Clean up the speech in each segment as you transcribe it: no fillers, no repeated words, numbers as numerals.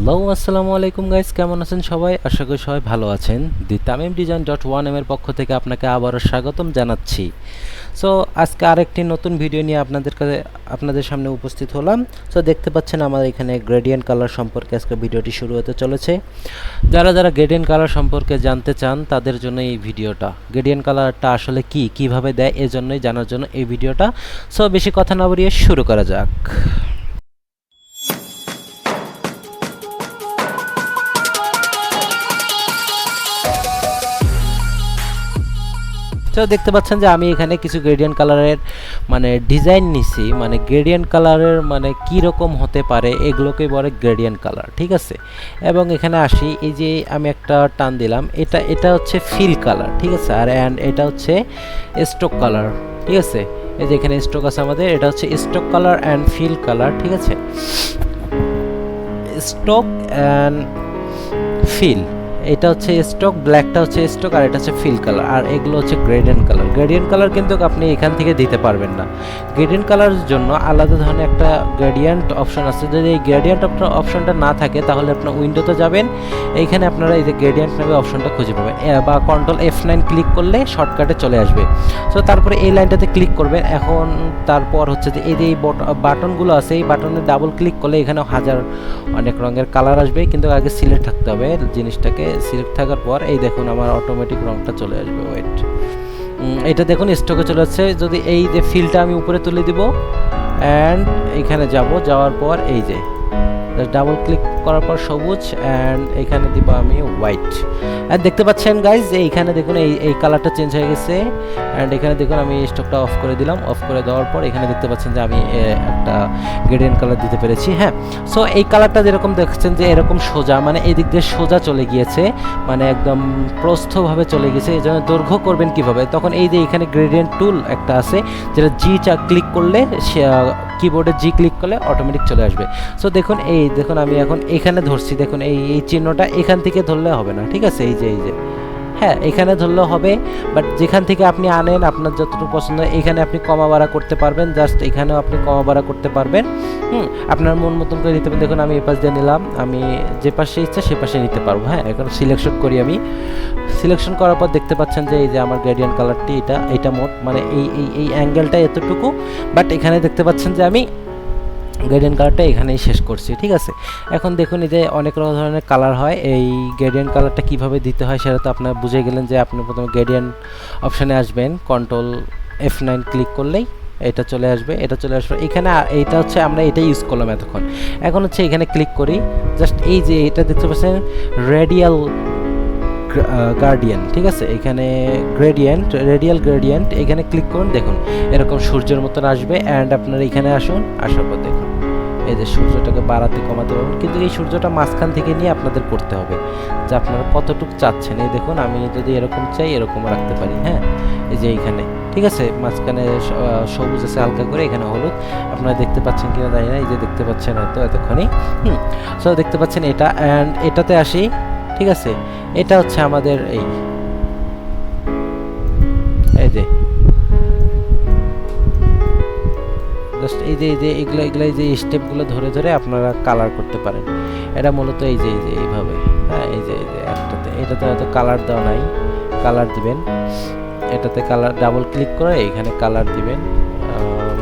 Hello আসসালামু আলাইকুম guys, কেমন আছেন সবাই? আশা করি সবাই ভালো আছেন। দি তামিম ডিজাইন .1m এর পক্ষ থেকে আপনাকে আবারও স্বাগতম জানাচ্ছি। সো আজকে আরেকটি নতুন ভিডিও নিয়ে আপনাদের সামনে উপস্থিত হলাম। সো দেখতে পাচ্ছেন আমার এখানে গ্রেডিয়েন্ট কালার সম্পর্কে আজকে ভিডিওটি শুরু হতে চলেছে। যারা গ্রেডিয়েন্ট কালার সম্পর্কে জানতে চান তাদের জন্য এই ভিডিওটা। গ্রেডিয়েন্ট কালারটা আসলে কিভাবে দেয় এজন্যই জানার জন্য এই ভিডিওটা। সো বেশি কথা না বাড়িয়ে শুরু করা যাক। তো দেখতে পাচ্ছেন যে আমি এখানে কিছু গ্রেডিয়েন্ট কালারের ডিজাইন নিছি, গ্রেডিয়েন্ট কালারের কি রকম হতে পারে এগুলোকে বলে গ্রেডিয়েন্ট কালার, ঠিক আছে। এবং এখানে আসি, এই যে আমি একটা টান দিলাম, এটা হচ্ছে ফিল কালার, ঠিক আছে। আর এটা হচ্ছে স্ট্রোক কালার, ঠিক আছে। এই যে এখানে স্ট্রোক আছে আমাদের, এটা হচ্ছে stroke colour and fill colour, ঠিক আছে। স্ট্রোক অ্যান্ড ফিল, এটা হচ্ছে স্টক, ব্ল্যাকটা হচ্ছে স্টক, আর এটা হচ্ছে ফিল কালার, আর এগুলো হচ্ছে গ্রেডিয়েন্ট কালার। গ্রেডিয়েন্ট কালার কিন্তু আপনি এখান থেকে দিতে পারবেন না। গ্রেডিয়েন্ট কালারের জন্য আলাদা ধরনের একটা গ্রেডিয়েন্ট অপশন আছে। যদি এই গ্রেডিয়েন্ট অপশনটা না থাকে তাহলে আপনার উইন্ডোতে যাবেন, এইখানে আপনারা এই যে গ্রেডিয়েন্ট নামে অপশনটা খুঁজে পাবেন, বা কন্ট্রোল F9 ক্লিক করলে শর্টকাটে চলে আসবে। সো তারপরে এই লাইনটাতে ক্লিক করবেন। এখন তারপর হচ্ছে যে এই যে বাটনগুলো আছে, এই বাটনে ডাবল ক্লিক করলে এখানে অনেক রঙের কালার আসবে, কিন্তু আগে সিলেক্ট থাকতে হবে জিনিসটাকে। সিলেক্ট থাকার পর এই দেখুন আমার অটোমেটিক রংটা চলে আসবে। ওয়েট, এটা দেখুন স্টকে চলে যাচ্ছে। যদি এই যে ফিলটা আমি উপরে তুলে দিব অ্যান্ড এইখানে যাওয়ার পর এই যে ডাবল ক্লিক করার পর সবুজ, অ্যান্ড এখানে দিব আমি হোয়াইট। আর দেখতে পাচ্ছেন গাইজ যে এইখানে দেখুন এই কালারটা চেঞ্জ হয়ে গেছে। অ্যান্ড এখানে দেখুন আমি স্টকটা অফ করে দিলাম। অফ করে দেওয়ার পর এখানে দেখতে পাচ্ছেন যে আমি একটা গ্রেডিয়েন্ট কালার দিতে পেরেছি। হ্যাঁ, সো এই কালারটা যেরকম দেখছেন যে এরকম সোজা, এই দিক দিয়ে সোজা চলে গিয়েছে, একদম প্রস্থভাবে চলে গেছে। এই জন্য দৈর্ঘ্য করবেন কিভাবে, তখন এই যে এখানে গ্রেডিয়েন্ট টুল একটা আছে, যেটা ক্লিক করলে কিবোর্ডে ক্লিক করলে অটোমেটিক চলে আসবে। সো দেখুন আমি এখন এখানে ধরছি, দেখুন এই চিহ্নটা এখান থেকে ধরলে হবে না, ঠিক আছে। এই যে হ্যাঁ, এখানে ধরলেও হবে, বাট যেখান থেকে আপনি আনেন আপনার যতটুকু পছন্দ, এখানে আপনি কমা বাড়া করতে পারবেন। জাস্ট এখানেও আপনি কমা বাড়া করতে পারবেন, আপনার মন মতন করে নিতে পারবেন। দেখুন আমি এই পাশ দিয়ে নিলাম, আমি যে পাশে ইচ্ছা সে পাশে নিতে পারবো। হ্যাঁ, এখন সিলেকশন করি। আমি সিলেকশন করার পর দেখতে পাচ্ছেন যে এই যে আমার গ্রেডিয়েন্ট কালারটি এটা মোট এই অ্যাঙ্গেলটা এতটুকু, বাট এখানে দেখতে পাচ্ছেন যে আমি গ্রেডিয়েন্ট কালারটা এখানেই শেষ করছি, ঠিক আছে। এখন দেখুন এই যে অনেক ধরনের কালার হয়। এই গ্রেডিয়েন্ট কালারটা কিভাবে দিতে হয় সেটা তো আপনারা বুঝে গেলেন, যে আপনি প্রথমে গ্রেডিয়েন্ট অপশানে আসবেন, কন্ট্রোল F9 ক্লিক করলেই এটা চলে আসবে। এখানে এইটা হচ্ছে আমরা এটা ইউজ করলাম এতক্ষণ। এখন হচ্ছে এখানে ক্লিক করি, জাস্ট এই যে এটা দেখতে পাচ্ছেন রেডিয়াল গার্ডিয়ান, ঠিক আছে। এখানে রেডিয়াল গ্রেডিয়েন্ট এখানে ক্লিক করুন, দেখুন এরকম সূর্যের মতন আসবে। অ্যান্ড আপনারা এখানে আসার পর দেখুন এই যে সূর্যটাকে বাড়াতে কমাতে পারবেন, কিন্তু এই সূর্যটা মাঝখান থেকে নিয়ে আপনাদের করতে হবে, যে আপনারা কতটুকু চাচ্ছেন। এই দেখুন আমি যদি এরকম চাই এরকম রাখতে পারি। হ্যাঁ, এই যে এইখানে, ঠিক আছে, মাঝখানে সবুজ আছে হালকা করে, এখানে হলুদ। আপনারা দেখতে পাচ্ছেন কিনা জানি না, এই যে দেখতে পাচ্ছেন হয়তো এতক্ষণই। সো দেখতে পাচ্ছেন এটা। অ্যান্ড এটাতে আসি, ঠিক আছে। এটা হচ্ছে আমাদের এই যে জাস্ট এই যে এগুলো যে স্টেপগুলো ধরে আপনারা কালার করতে পারেন। এটা মূলত এই যে এইভাবে। হ্যাঁ, এই যে এটাতে হয়তো কালার দেওয়া নাই, কালার দিবেন। এটাতে কালার ডাবল ক্লিক করে এখানে কালার দিবেন,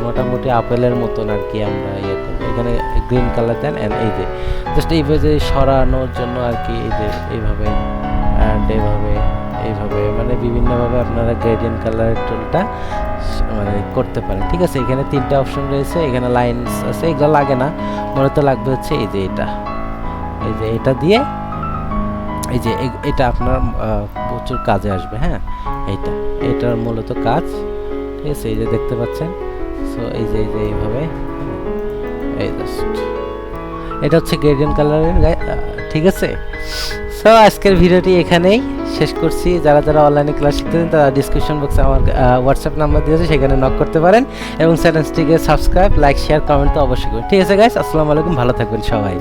মোটামুটি আপেলের মতন আর কি। আমরা করবো, এখানে গ্রিন কালার দেন। অ্যান্ড এই যে জাস্ট এইভাবে সরানোর জন্য আর কি, এই যে এইভাবে অ্যান্ড এইভাবে বিভিন্নভাবে আপনারা গ্রেডিয়েন্ট কালার টুলটা করতে পারেন, ঠিক আছে। এখানে 3টা অপশন রয়েছে, এখানে লাইনস আছে, এগুলো লাগে না, মূলত লাগবে হচ্ছে এই যে এটা দিয়ে, এই যে এটা আপনার প্রচুর কাজে আসবে। হ্যাঁ, এটার মূলত কাজ, ঠিক আছে। এই যে দেখতে পাচ্ছেন, সো এই যে এইভাবে, এই জাস্ট এটা হচ্ছে গ্রেডিয়েন্ট কালারের, ঠিক আছে। সো আজকের ভিডিওটি এখানেই শেষ করছি। যারা অনলাইনে ক্লাস শিখতেছেন তারা ডিসক্রিপশন বক্সে আমার হোয়াটসঅ্যাপ নাম্বার দিয়েছে, সেখানে নক করতে পারেন। এবং চ্যানেলটিকে সাবস্ক্রাইব, লাইক, শেয়ার, কমেন্ট তো অবশ্যই করুন, ঠিক আছে গাইস। আসসালামু আলাইকুম, ভালো থাকবেন সবাই।